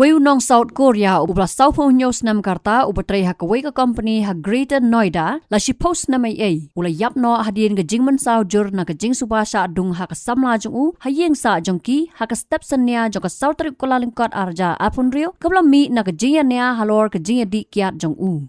Weu nong South Korea ubra South News nam karta ubatray hakaway ka company ha Greater Noida la shi post na may ula yap no hadien ka jingman sao jur na ka jing subasha dung ha ka samla jung u hayeng sa jong ki ha ka step sanya jong ka South trip kolalingkot arja apun rio kabla mi na ka jing nia halor ka jing di kiat jong u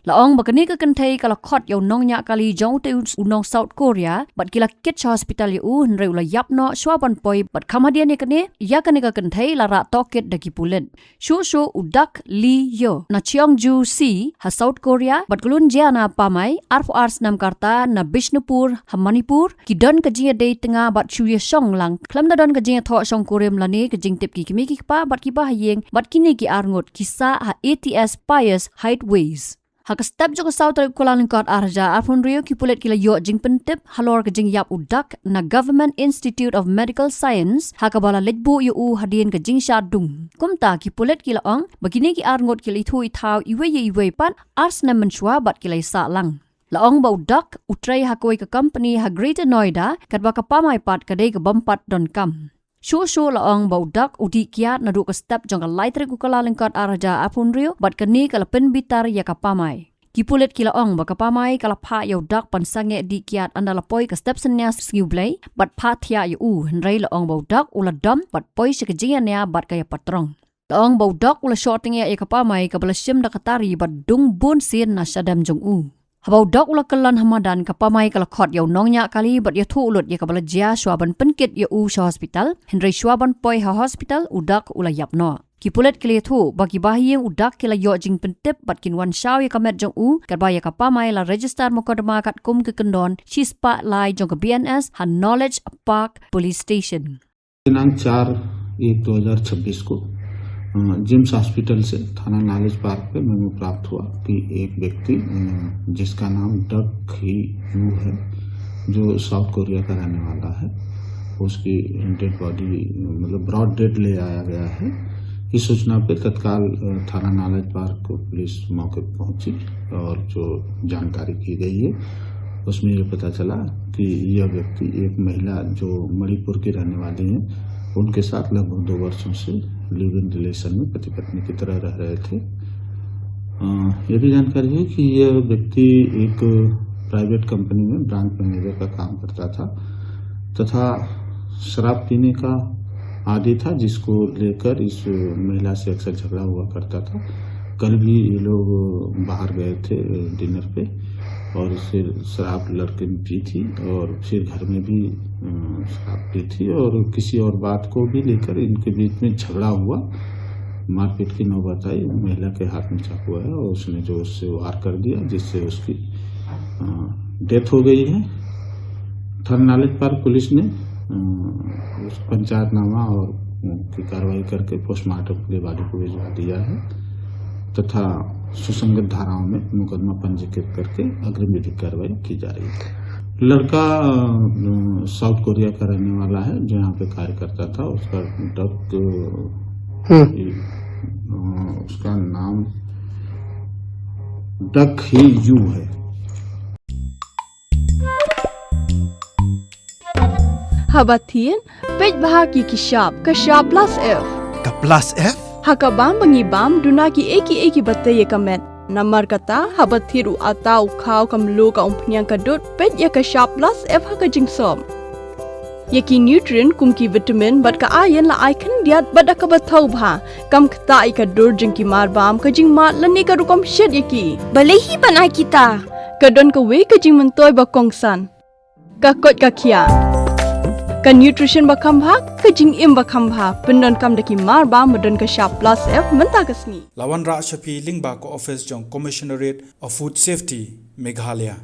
Laong bakani ka Kynthei kala khot yaw nong nya kali jong te unong South Korea bat kila kit hospital yu nreu la yap no shwaban poi bat khamadian ne kane ya kane ka Kynthei la ra toket daki pulen shu udak li yo na Cheongju si ha South Korea bat kulun jiana pamai arf ars nam karta na Bishnupur ha Manipur ki don ka jia de tenga bat chuye song lang klam na don ka jia tho song korem la ne ka jing tip ki kimi ki pa bat ki ba hayeng bat kini ki arngot kisa ha ATS pious highways Haka step jo ka South Kolalingkot arja afun rio ki pulet kila yo jing pentip halor ka jing yap udak na Government Institute of Medical Science haka bala lejbu yu u hadien ka jing Shah dung kumta ki pulet kila ong bagini ki arngot kila ithu ithau iwe pan ars na menshwa bat kila sa lang Laong ba udak utray hakaway ka company ha Greater Noida kat baka pamay pat kadai ka bampat.com Shu laong baudak udi kiat na du ka step jong ka lightre ku kolalingkot araja apun rio bat kani kala penbitar ya ka pamai. Kipulet kila ong baka pamai kala pa yaw dak pansange di kiat andala poi ka step senyas skiublay bat pa thia yu henrei laong baudak ula dam bat poi sikajia nia bat kaya patrong. Laong baudak ula shorting ya ka pamai ka balasim da katari bat dung bun sin na sadam jong u. Habau dok ula kelan hamadan ka pamai kala khot yaw nongnya kali bat ya thu ulut ya ka bala jia shwaban penkit ya u sha hospital henrei shwaban poi ha hospital udak ula yapno kipulet kile thu bagi bahiyeng udak kila yo jing pentip bat kinwan shaw ya ka met jong u kat ba ya ka pamai la register mokodama kat kum ke kendon shispa lai jong ka BNS ha knowledge park police station दिनांक 4/1/2026 को gyms hospital से थाना knowledge park पे मेमो प्राप्त हुआ कि एक व्यक्ति जिसका नाम डक ही यू है जो साउथ कोरिया का रहने वाला है उसकी डेड बॉडी मतलब ब्रॉड डेड ले आया गया है इस सूचना पे तत्काल थाना नॉलेज पार्क पुलिस मौके पर पहुंची और जो जानकारी की गई है उसमें ये पता चला कि यह व्यक्ति एक महिला जो मणिपुर की रहने वाली है उनके साथ लगभग 2 वर्षों से लिव इन रिलेशन में पति पत्नी की तरह रह रहे थे। यह भी जानकारी है कि यह व्यक्ति एक प्राइवेट कंपनी में ब्रांच मैनेजर का काम करता था तथा शराब पीने का आदी था जिसको लेकर इस महिला से अक्सर झगड़ा हुआ करता था। कल भी ये लोग बाहर गए थे डिनर पे और इससे शराब लड़के ने पी थी और फिर घर में भी शराब पी थी और किसी और बात को भी लेकर इनके बीच में झगड़ा हुआ मारपीट की नौबत आई महिला के हाथ में चाकू है और उसने जो उससे वार कर दिया जिससे उसकी डेथ हो गई है। थाना नॉलेज पार्क पुलिस ने उस पंचायतनामा और की कार्रवाई करके पोस्टमार्टम के लिए बॉडी को भिजवा दिया है तथा सुसंगत धाराओं में मुकदमा पंजीकृत करके अग्रिम विधिक कार्रवाई की जा रही है। लड़का साउथ कोरिया का रहने वाला है जो यहाँ पे कार्य करता था उसका डक उसका नाम डक ही यू है। Habatin page bahagi kishap kashap plus F ka plus F hakabam bangibam dunaki eki bataye kamet namar kata habathiru atau khau kamlu ka umpnyang kadut page ya kashap plus F hakajingsom yaki nutrient kumki vitamin bat ka ayan la icon diat badak ka bathau bha kam khta ka dur jingki marbam ka jingma lani ka rukom shed yaki balehi banai kita kadon ka we ka jingmantoy ba kongsan ka kot ka khia ka nutrition bakam bhag ka jing im bakam bha pendon kam daki mar ba modon ka sharp plus F menta kasni lawan ra shapi lingba ko office jong commissionerate of food safety Meghalaya